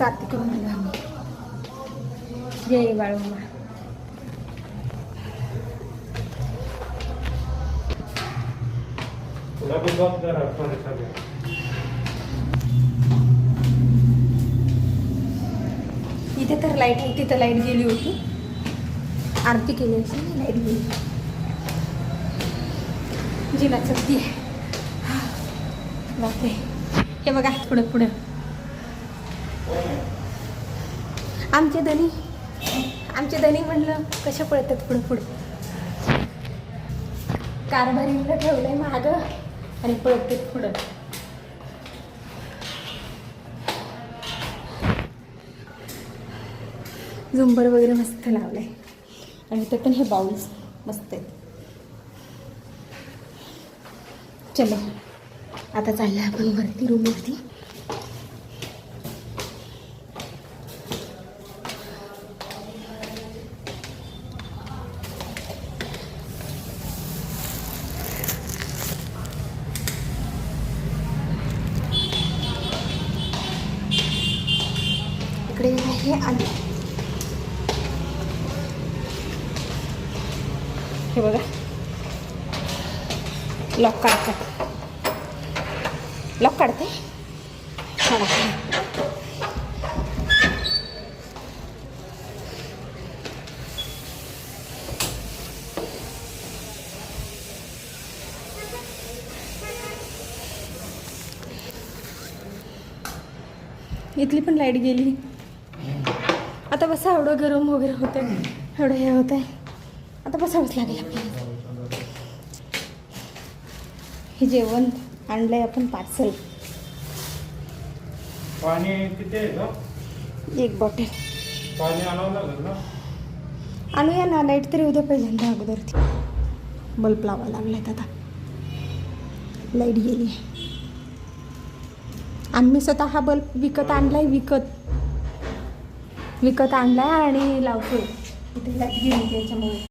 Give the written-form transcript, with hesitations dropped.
आरती करून आलो आम्ही. जय बाळूमा. इथे तर लाईट आहे, तिथं लाईट गेली होती. आरती केली अशी लाईट गेली. जिना चलती आहे. बापरे. हे बघा पुढं पुढं आमचे धनी म्हणलं कशा पळतात पुढं पुढं. कारभारीला ठेवलंय मागं आणि पळतात पुढं. झुंबर वगैरे मस्त लावलंय आणि ते पण हे बाउल्स मस्त आहेत. चलो आता चाललं आपण वरती रूमवरती. इकडे आहे आणि हे बघा लॉक काढतात. लॉक काढते. इथली पण लाईट गेली. आता बसा एवढं गरम वगैरे होतं, एवढं हे होत आहे. आता बसावंच लागेल आपल्याला. हे जेवण आणलंय आपण पार्सल. पाणी किती आहे का? एक बॉटल पाणी आणावं लागेल ना. आणूया ना. लाईट तरी उद्या पहिल्यांदा अगोदर बल्ब लावायला लागलाय. आता लाईट गेली. आम्ही स्वतः हा बल्ब विकत आणलाय. विकत आणलाय आणि लावतोय. इथे लाईट गेली त्याच्यामुळे.